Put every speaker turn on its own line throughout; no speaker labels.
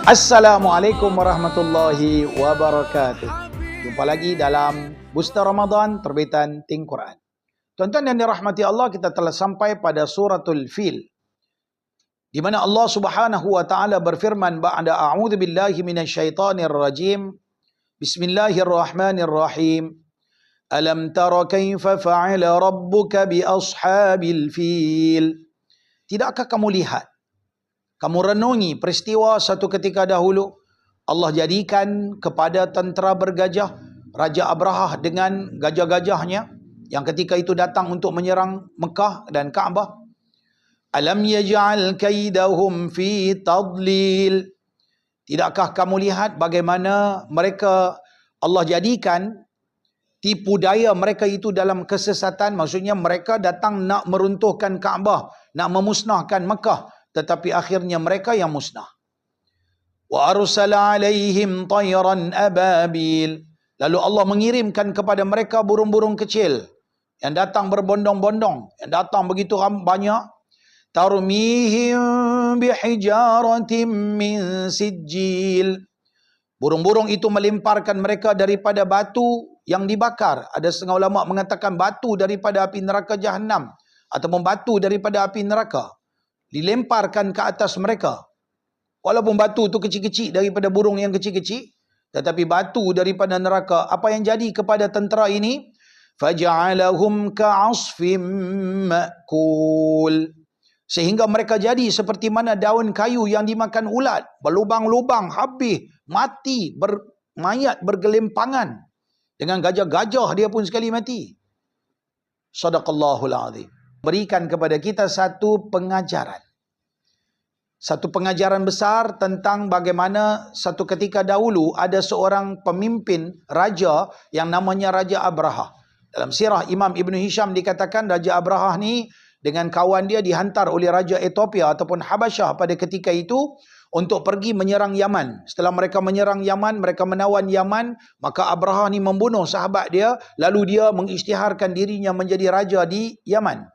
Assalamualaikum warahmatullahi wabarakatuh. Jumpa lagi dalam Busta Ramadan terbitan Think Quran. Tuan-tuan yang dirahmati Allah, kita telah sampai pada suratul Fil, di mana Allah Subhanahu wa taala berfirman ba'da a'udzu billahi minasyaitonir rajim. Bismillahirrahmanirrahim. Alam tara kaifa fa'ala rabbuka bi ashabil fil. Tidakkah kamu lihat, kamu renungi peristiwa satu ketika dahulu Allah jadikan kepada tentera bergajah Raja Abrahah dengan gajah-gajahnya yang ketika itu datang untuk menyerang Mekah dan Kaabah. Alam yaj'al kaidahum fi tadlil. Tidakkah kamu lihat bagaimana mereka, Allah jadikan tipu daya mereka itu dalam kesesatan. Maksudnya mereka datang nak meruntuhkan Kaabah, nak memusnahkan Mekah, tetapi akhirnya mereka yang musnah. Wa arsala alaihim tayran ababil. Lalu Allah mengirimkan kepada mereka burung-burung kecil yang datang berbondong-bondong, yang datang begitu banyak. Tarmihim bihijaratin min sijil. Burung-burung itu melemparkan mereka daripada batu yang dibakar. Ada setengah ulama mengatakan batu daripada api neraka Jahannam ataupun batu daripada api neraka dilemparkan ke atas mereka. Walaupun batu itu kecil-kecil daripada burung yang kecil-kecil, tetapi batu daripada neraka. Apa yang jadi kepada tentera ini? Faja'alahum ka'asfim ma'kul. Sehingga mereka jadi seperti mana daun kayu yang dimakan ulat. Berlubang-lubang, habis, mati, mayat bergelimpangan. Dengan gajah-gajah dia pun sekali mati. Sadaqallahul azim. Berikan kepada kita satu pengajaran. Satu pengajaran besar tentang bagaimana satu ketika dahulu ada seorang pemimpin raja yang namanya Raja Abrahah. Dalam sirah Imam Ibn Hisham dikatakan Raja Abrahah ni dengan kawan dia dihantar oleh Raja Ethiopia ataupun Habasyah pada ketika itu untuk pergi menyerang Yaman. Setelah mereka menyerang Yaman, mereka menawan Yaman, maka Abrahah ni membunuh sahabat dia, lalu dia mengisytiharkan dirinya menjadi raja di Yaman.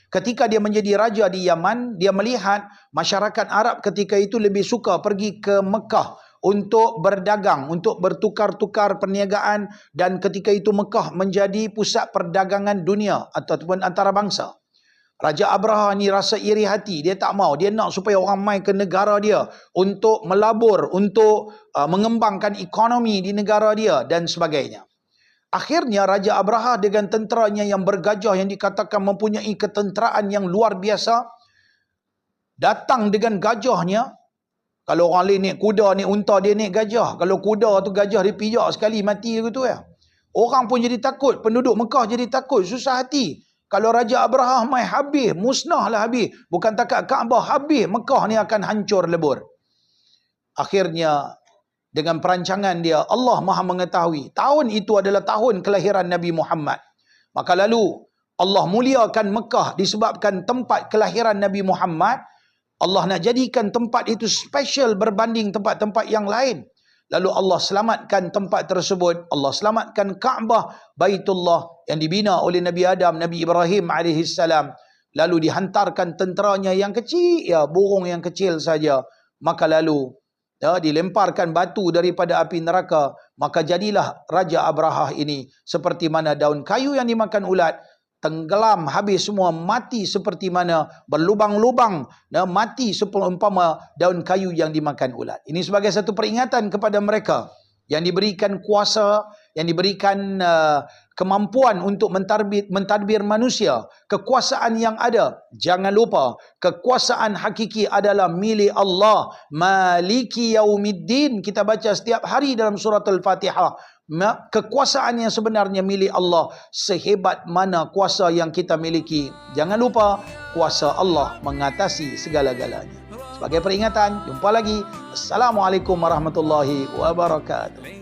Ketika dia menjadi raja di Yaman, dia melihat masyarakat Arab ketika itu lebih suka pergi ke Mekah untuk berdagang, untuk bertukar-tukar perniagaan, dan ketika itu Mekah menjadi pusat perdagangan dunia ataupun antarabangsa. Raja Abrahah ni rasa iri hati, dia tak mau, dia nak supaya orang mai ke negara dia untuk melabur, untuk mengembangkan ekonomi di negara dia dan sebagainya. Akhirnya Raja Abrahah dengan tenteranya yang bergajah yang dikatakan mempunyai ketenteraan yang luar biasa, datang dengan gajahnya. Kalau orang lain naik kuda, naik unta, dia naik gajah. Kalau kuda tu gajah dia pijak sekali mati gitu ya. Orang pun jadi takut, penduduk Mekah jadi takut, susah hati. Kalau Raja Abrahah mai habis, musnahlah habis. Bukan takat Kaabah, habis Mekah ni akan hancur lebur. Akhirnya dengan perancangan dia, Allah Maha mengetahui. Tahun itu adalah tahun kelahiran Nabi Muhammad. Maka lalu Allah muliakan Mekah disebabkan tempat kelahiran Nabi Muhammad. Allah nak jadikan tempat itu special berbanding tempat-tempat yang lain. Lalu Allah selamatkan tempat tersebut. Allah selamatkan Kaabah, Baitullah yang dibina oleh Nabi Adam, Nabi Ibrahim AS. Lalu dihantarkan tenteranya yang kecil, ya, burung yang kecil saja. Maka lalu dilemparkan batu daripada api neraka. Maka jadilah Raja Abrahah ini seperti mana daun kayu yang dimakan ulat, tenggelam habis semua, mati seperti mana berlubang-lubang, mati seumpama daun kayu yang dimakan ulat. Ini sebagai satu peringatan kepada mereka yang diberikan kuasa, yang diberikan kemampuan untuk mentadbir manusia. Kekuasaan yang ada, jangan lupa, kekuasaan hakiki adalah milik Allah. Maliki yaumiddin, kita baca setiap hari dalam surah Al-Fatihah. Kekuasaan yang sebenarnya milik Allah. Sehebat mana kuasa yang kita miliki, jangan lupa, kuasa Allah mengatasi segala-galanya. Sebagai peringatan, jumpa lagi. Assalamualaikum warahmatullahi wabarakatuh.